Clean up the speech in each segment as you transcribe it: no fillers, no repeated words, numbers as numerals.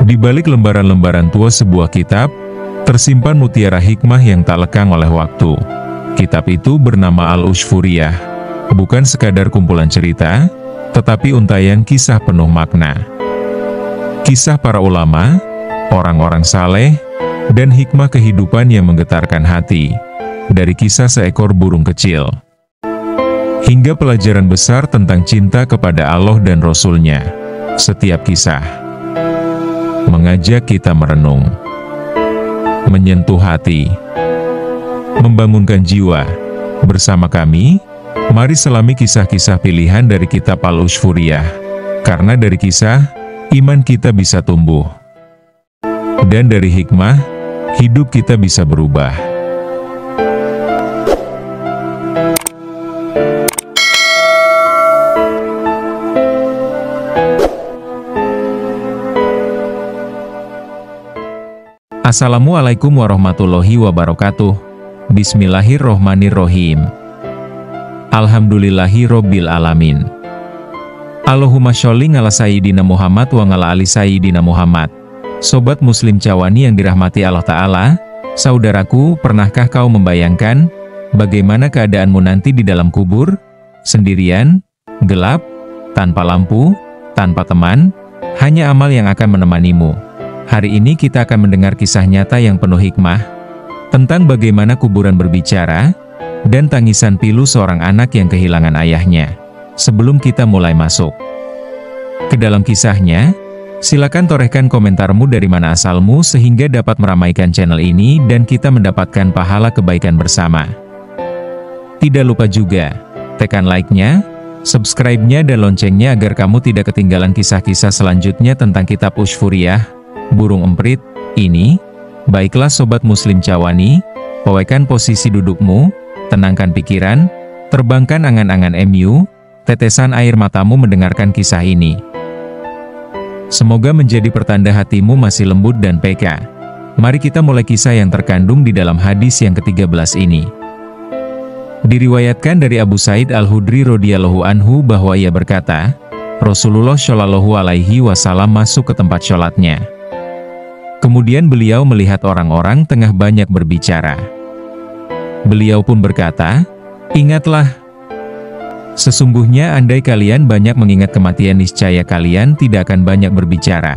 Di balik lembaran-lembaran tua sebuah kitab, tersimpan mutiara hikmah yang tak lekang oleh waktu. Kitab itu bernama Al-Ushfuriyah, bukan sekadar kumpulan cerita, tetapi untaian kisah penuh makna. Kisah para ulama, orang-orang saleh, dan hikmah kehidupan yang menggetarkan hati. Dari kisah seekor burung kecil, hingga pelajaran besar tentang cinta kepada Allah dan Rasul-Nya. Setiap kisah mengajak kita merenung, menyentuh hati, membangunkan jiwa. Bersama kami, mari selami kisah-kisah pilihan dari kitab Al-Ushfuriyah. Karena dari kisah, iman kita bisa tumbuh. Dan dari hikmah, hidup kita bisa berubah. Assalamualaikum warahmatullahi wabarakatuh. Bismillahirrohmanirrohim. Alhamdulillahi Robbil Alamin. Allahumma sholli ala Sayyidina Muhammad wa ala ali Sayyidina Muhammad. Sobat Muslim Cawani yang dirahmati Allah Ta'ala, saudaraku, pernahkah kau membayangkan bagaimana keadaanmu nanti di dalam kubur? Sendirian, gelap, tanpa lampu, tanpa teman, hanya amal yang akan menemanimu. Hari ini kita akan mendengar kisah nyata yang penuh hikmah, tentang bagaimana kuburan berbicara, dan tangisan pilu seorang anak yang kehilangan ayahnya. Sebelum kita mulai masuk ke dalam kisahnya, silakan torehkan komentarmu dari mana asalmu sehingga dapat meramaikan channel ini dan kita mendapatkan pahala kebaikan bersama. Tidak lupa juga, tekan like-nya, subscribe-nya dan loncengnya agar kamu tidak ketinggalan kisah-kisah selanjutnya tentang kitab Ushfuriyah, burung emprit, ini. Baiklah Sobat Muslim Cawani, powekan posisi dudukmu, tenangkan pikiran, terbangkan angan-angan MU, tetesan air matamu mendengarkan kisah ini. Semoga menjadi pertanda hatimu masih lembut dan peka. Mari kita mulai kisah yang terkandung di dalam hadis yang ke-13 ini. Diriwayatkan dari Abu Sa'id Al-Khudri radhiyallahu anhu bahwa ia berkata, Rasulullah Shallallahu alaihi wasallam masuk ke tempat sholatnya. Kemudian beliau melihat orang-orang tengah banyak berbicara. Beliau pun berkata, "Ingatlah, sesungguhnya andai kalian banyak mengingat kematian niscaya kalian tidak akan banyak berbicara.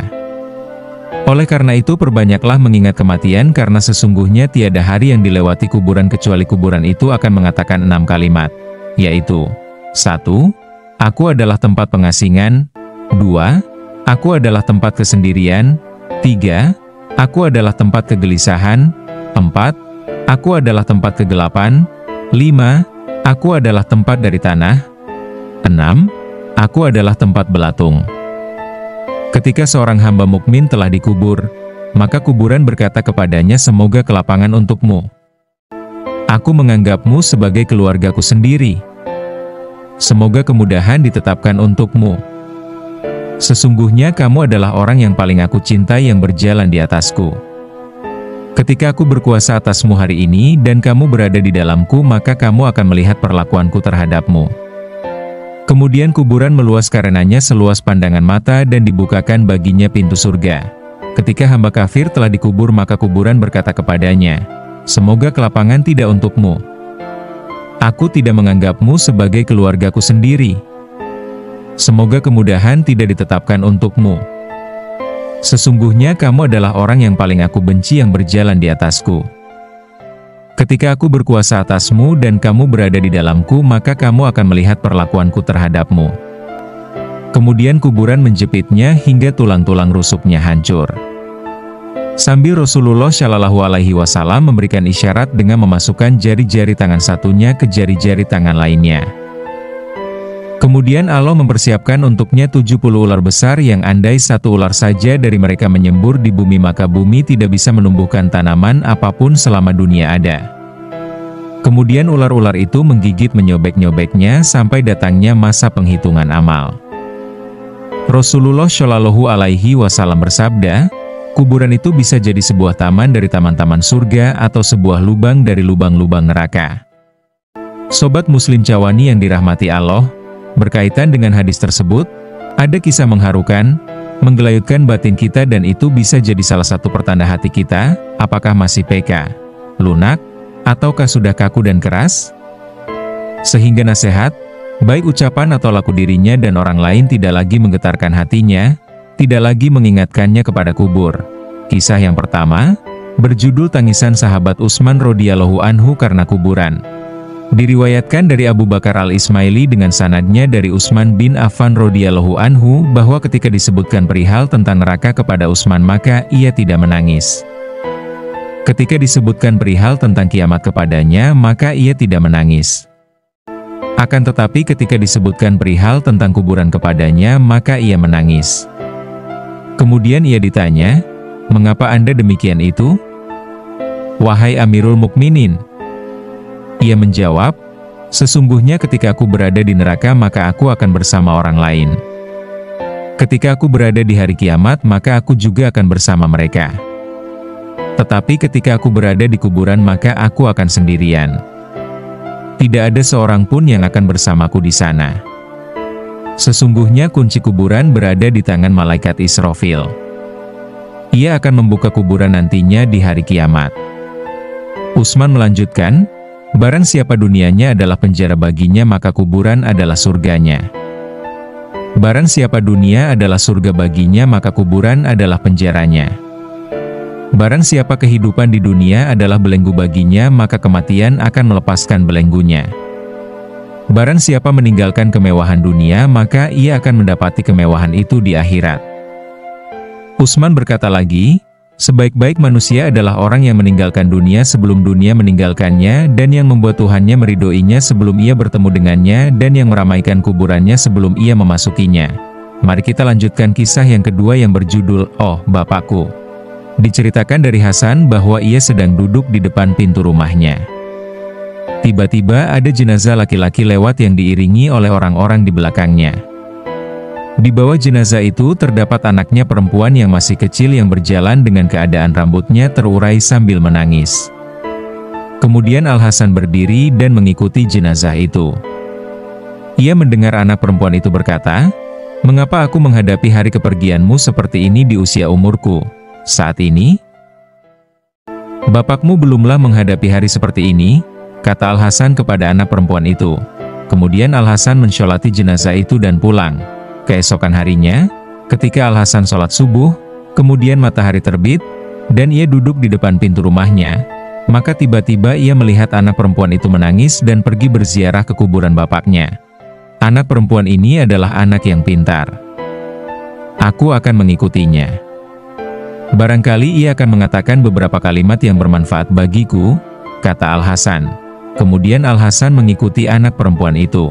Oleh karena itu perbanyaklah mengingat kematian karena sesungguhnya tiada hari yang dilewati kuburan kecuali kuburan itu akan mengatakan 6 kalimat, yaitu 1. Aku adalah tempat pengasingan. 2. Aku adalah tempat kesendirian. 3. Aku adalah tempat kegelisahan. 4. Aku adalah tempat kegelapan. 5. Aku adalah tempat dari tanah. 6. Aku adalah tempat belatung." Ketika seorang hamba mukmin telah dikubur, maka kuburan berkata kepadanya, "Semoga kelapangan untukmu. Aku menganggapmu sebagai keluargaku sendiri. Semoga kemudahan ditetapkan untukmu. Sesungguhnya kamu adalah orang yang paling aku cintai yang berjalan di atasku. Ketika aku berkuasa atasmu hari ini dan kamu berada di dalamku, maka kamu akan melihat perlakuanku terhadapmu." Kemudian kuburan meluas karenanya seluas pandangan mata dan dibukakan baginya pintu surga. Ketika hamba kafir telah dikubur maka kuburan berkata kepadanya, "Semoga kelapangan tidak untukmu. Aku tidak menganggapmu sebagai keluargaku sendiri. Semoga kemudahan tidak ditetapkan untukmu. Sesungguhnya kamu adalah orang yang paling aku benci yang berjalan di atasku. Ketika aku berkuasa atasmu dan kamu berada di dalamku, maka kamu akan melihat perlakuanku terhadapmu." Kemudian kuburan menjepitnya hingga tulang-tulang rusuknya hancur. Sambil Rasulullah Shallallahu alaihi wasallam memberikan isyarat dengan memasukkan jari-jari tangan satunya ke jari-jari tangan lainnya. Kemudian Allah mempersiapkan untuknya 70 ular besar yang andai satu ular saja dari mereka menyembur di bumi maka bumi tidak bisa menumbuhkan tanaman apapun selama dunia ada. Kemudian ular-ular itu menggigit menyobek-nyobeknya sampai datangnya masa penghitungan amal. Rasulullah Shallallahu alaihi wasallam bersabda, kuburan itu bisa jadi sebuah taman dari taman-taman surga atau sebuah lubang dari lubang-lubang neraka. Sobat Muslim Cawani yang dirahmati Allah, berkaitan dengan hadis tersebut, ada kisah mengharukan, menggelayutkan batin kita dan itu bisa jadi salah satu pertanda hati kita, apakah masih peka, lunak, ataukah sudah kaku dan keras? Sehingga nasihat, baik ucapan atau laku dirinya dan orang lain tidak lagi menggetarkan hatinya, tidak lagi mengingatkannya kepada kubur. Kisah yang pertama, berjudul Tangisan Sahabat Utsman radhiyallahu anhu karena kuburan. Diriwayatkan dari Abu Bakar al-Ismaili dengan sanadnya dari Utsman bin Affan radhiyallahu anhu bahwa ketika disebutkan perihal tentang neraka kepada Utsman maka ia tidak menangis. Ketika disebutkan perihal tentang kiamat kepadanya maka ia tidak menangis. Akan tetapi ketika disebutkan perihal tentang kuburan kepadanya maka ia menangis. Kemudian ia ditanya, "Mengapa Anda demikian itu? Wahai Amirul Mukminin?" Ia menjawab, "Sesungguhnya ketika aku berada di neraka maka aku akan bersama orang lain. Ketika aku berada di hari kiamat maka aku juga akan bersama mereka. Tetapi ketika aku berada di kuburan maka aku akan sendirian. Tidak ada seorang pun yang akan bersamaku di sana. Sesungguhnya kunci kuburan berada di tangan malaikat Israfil. Ia akan membuka kuburan nantinya di hari kiamat." Utsman melanjutkan, "Barang siapa dunianya adalah penjara baginya maka kuburan adalah surganya. Barang siapa dunia adalah surga baginya maka kuburan adalah penjaranya. Barang siapa kehidupan di dunia adalah belenggu baginya maka kematian akan melepaskan belenggunya. Barang siapa meninggalkan kemewahan dunia maka ia akan mendapati kemewahan itu di akhirat." Utsman berkata lagi, "Sebaik-baik manusia adalah orang yang meninggalkan dunia sebelum dunia meninggalkannya dan yang membuat Tuhannya meridhoinya sebelum ia bertemu dengannya dan yang meramaikan kuburannya sebelum ia memasukinya." Mari kita lanjutkan kisah yang kedua yang berjudul, "Oh, Bapakku." Diceritakan dari Hasan bahwa ia sedang duduk di depan pintu rumahnya. Tiba-tiba ada jenazah laki-laki lewat yang diiringi oleh orang-orang di belakangnya. Di bawah jenazah itu terdapat anaknya perempuan yang masih kecil yang berjalan dengan keadaan rambutnya terurai sambil menangis. Kemudian Al-Hasan berdiri dan mengikuti jenazah itu. Ia mendengar anak perempuan itu berkata, "Mengapa aku menghadapi hari kepergianmu seperti ini di usia umurku saat ini? Bapakmu belumlah menghadapi hari seperti ini," kata Al-Hasan kepada anak perempuan itu. Kemudian Al-Hasan mensyolati jenazah itu dan pulang. Keesokan harinya, ketika Al-Hasan sholat subuh, kemudian matahari terbit, dan ia duduk di depan pintu rumahnya, maka tiba-tiba ia melihat anak perempuan itu menangis dan pergi berziarah ke kuburan bapaknya. Anak perempuan ini adalah anak yang pintar. Aku akan mengikutinya. Barangkali ia akan mengatakan beberapa kalimat yang bermanfaat bagiku, kata Al-Hasan. Kemudian Al-Hasan mengikuti anak perempuan itu.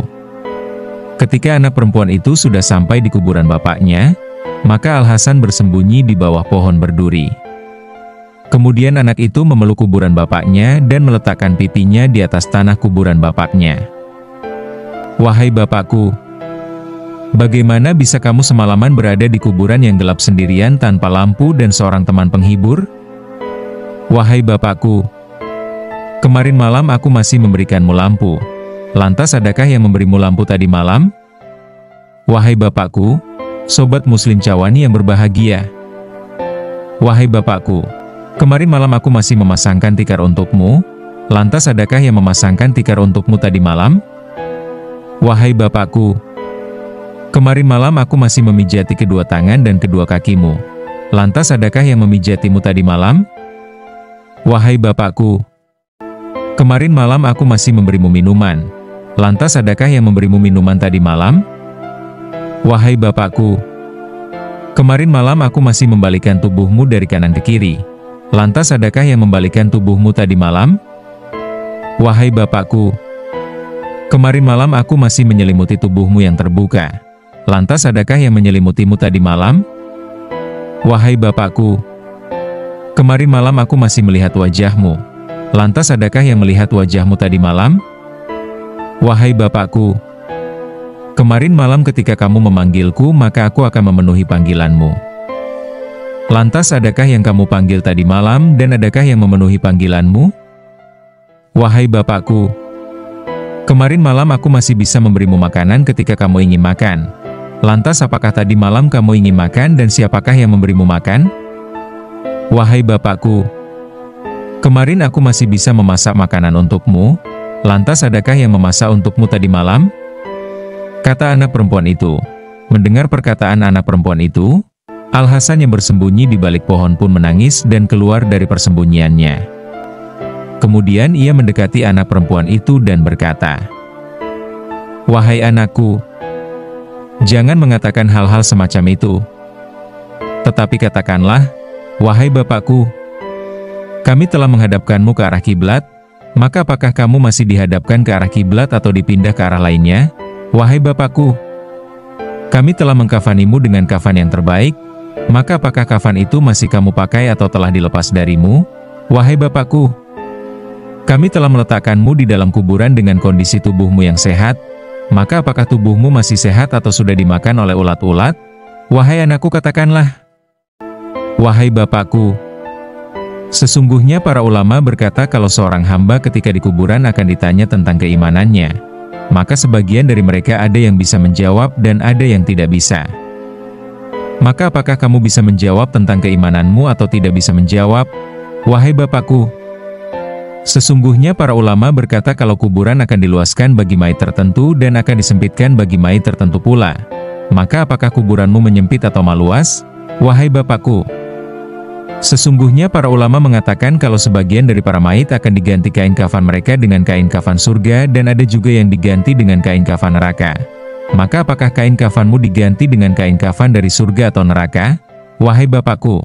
Ketika anak perempuan itu sudah sampai di kuburan bapaknya, maka Al-Hasan bersembunyi di bawah pohon berduri. Kemudian anak itu memeluk kuburan bapaknya dan meletakkan pipinya di atas tanah kuburan bapaknya. "Wahai bapakku, bagaimana bisa kamu semalaman berada di kuburan yang gelap sendirian tanpa lampu dan seorang teman penghibur? Wahai bapakku, kemarin malam aku masih memberikanmu lampu. Lantas adakah yang memberimu lampu tadi malam? Wahai bapakku, sobat muslim Cawani yang berbahagia. Wahai bapakku, kemarin malam aku masih memasangkan tikar untukmu. Lantas adakah yang memasangkan tikar untukmu tadi malam? Wahai bapakku, kemarin malam aku masih memijati kedua tangan dan kedua kakimu. Lantas adakah yang memijatimu tadi malam? Wahai bapakku, kemarin malam aku masih memberimu minuman. Lantas adakah yang memberimu minuman tadi malam? Wahai bapakku, kemarin malam aku masih membalikan tubuhmu dari kanan ke kiri. Lantas adakah yang membalikan tubuhmu tadi malam? Wahai bapakku, kemarin malam aku masih menyelimuti tubuhmu yang terbuka. Lantas adakah yang menyelimutimu tadi malam? Wahai bapakku, kemarin malam aku masih melihat wajahmu. Lantas adakah yang melihat wajahmu tadi malam? Wahai bapakku, kemarin malam ketika kamu memanggilku maka aku akan memenuhi panggilanmu. Lantas adakah yang kamu panggil tadi malam dan adakah yang memenuhi panggilanmu? Wahai bapakku, kemarin malam aku masih bisa memberimu makanan ketika kamu ingin makan. Lantas apakah tadi malam kamu ingin makan dan siapakah yang memberimu makan? Wahai bapakku, kemarin aku masih bisa memasak makanan untukmu, lantas adakah yang memasak untukmu tadi malam? Kata anak perempuan itu. Mendengar perkataan anak perempuan itu, Al-Hasan yang bersembunyi di balik pohon pun menangis dan keluar dari persembunyiannya. Kemudian ia mendekati anak perempuan itu dan berkata, "Wahai anakku, jangan mengatakan hal-hal semacam itu. Tetapi katakanlah, wahai bapakku, kami telah menghadapkanmu ke arah kiblat, maka apakah kamu masih dihadapkan ke arah kiblat atau dipindah ke arah lainnya? Wahai bapakku, kami telah mengkafanimu dengan kafan yang terbaik, maka apakah kafan itu masih kamu pakai atau telah dilepas darimu? Wahai bapakku, kami telah meletakkanmu di dalam kuburan dengan kondisi tubuhmu yang sehat, maka apakah tubuhmu masih sehat atau sudah dimakan oleh ulat-ulat? Wahai anakku, katakanlah." Wahai bapakku, sesungguhnya para ulama berkata kalau seorang hamba ketika di kuburan akan ditanya tentang keimanannya, maka sebagian dari mereka ada yang bisa menjawab dan ada yang tidak bisa. Maka apakah kamu bisa menjawab tentang keimananmu atau tidak bisa menjawab? Wahai bapakku, sesungguhnya para ulama berkata kalau kuburan akan diluaskan bagi mayit tertentu dan akan disempitkan bagi mayit tertentu pula. Maka apakah kuburanmu menyempit atau meluas? Wahai bapakku, sesungguhnya para ulama mengatakan kalau sebagian dari para mayit akan diganti kain kafan mereka dengan kain kafan surga dan ada juga yang diganti dengan kain kafan neraka. Maka apakah kain kafanmu diganti dengan kain kafan dari surga atau neraka? Wahai bapakku,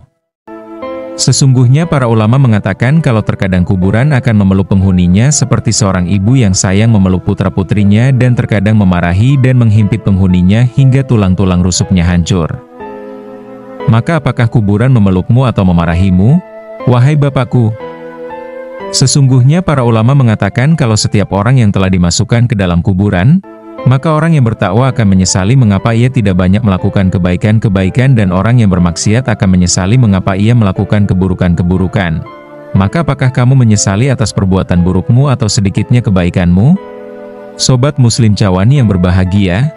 sesungguhnya para ulama mengatakan kalau terkadang kuburan akan memeluk penghuninya seperti seorang ibu yang sayang memeluk putra-putrinya dan terkadang memarahi dan menghimpit penghuninya hingga tulang-tulang rusuknya hancur. Maka apakah kuburan memelukmu atau memarahimu? Wahai bapakku, sesungguhnya para ulama mengatakan kalau setiap orang yang telah dimasukkan ke dalam kuburan, maka orang yang bertakwa akan menyesali mengapa ia tidak banyak melakukan kebaikan-kebaikan dan orang yang bermaksiat akan menyesali mengapa ia melakukan keburukan-keburukan. Maka apakah kamu menyesali atas perbuatan burukmu atau sedikitnya kebaikanmu? Sobat Muslim Cawani yang berbahagia,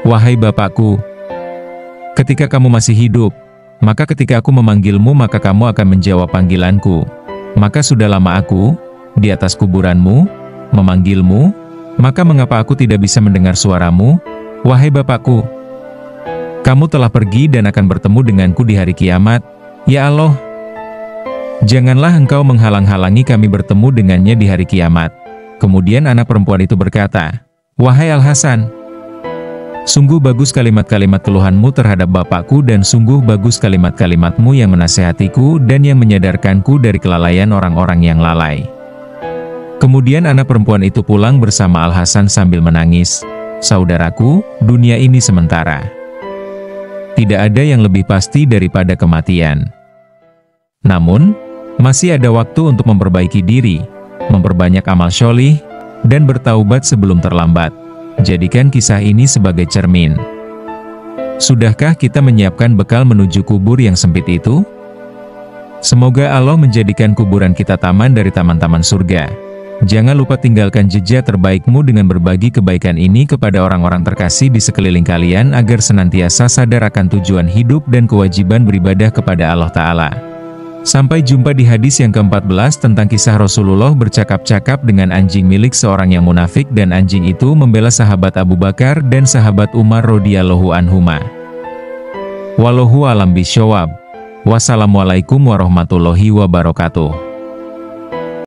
wahai bapakku, ketika kamu masih hidup, maka ketika aku memanggilmu maka kamu akan menjawab panggilanku. Maka sudah lama aku, di atas kuburanmu, memanggilmu, maka mengapa aku tidak bisa mendengar suaramu? Wahai bapakku, kamu telah pergi dan akan bertemu denganku di hari kiamat. Ya Allah, janganlah engkau menghalang-halangi kami bertemu dengannya di hari kiamat. Kemudian anak perempuan itu berkata, "Wahai Al-Hasan, sungguh bagus kalimat-kalimat keluhanmu terhadap bapakku dan sungguh bagus kalimat-kalimatmu yang menasehatiku dan yang menyadarkanku dari kelalaian orang-orang yang lalai." Kemudian anak perempuan itu pulang bersama Al-Hasan sambil menangis. Saudaraku, dunia ini sementara. Tidak ada yang lebih pasti daripada kematian. Namun, masih ada waktu untuk memperbaiki diri, memperbanyak amal syolih, dan bertaubat sebelum terlambat. Jadikan kisah ini sebagai cermin. Sudahkah kita menyiapkan bekal menuju kubur yang sempit itu? Semoga Allah menjadikan kuburan kita taman dari taman-taman surga. Jangan lupa tinggalkan jejak terbaikmu dengan berbagi kebaikan ini kepada orang-orang terkasih di sekeliling kalian agar senantiasa sadar akan tujuan hidup dan kewajiban beribadah kepada Allah Ta'ala. Sampai jumpa di hadis yang ke-14 tentang kisah Rasulullah bercakap-cakap dengan anjing milik seorang yang munafik dan anjing itu membela sahabat Abu Bakar dan sahabat Umar radhiyallahu anhuma. Wallahu a'lam bishawab. Wassalamualaikum warahmatullahi wabarakatuh.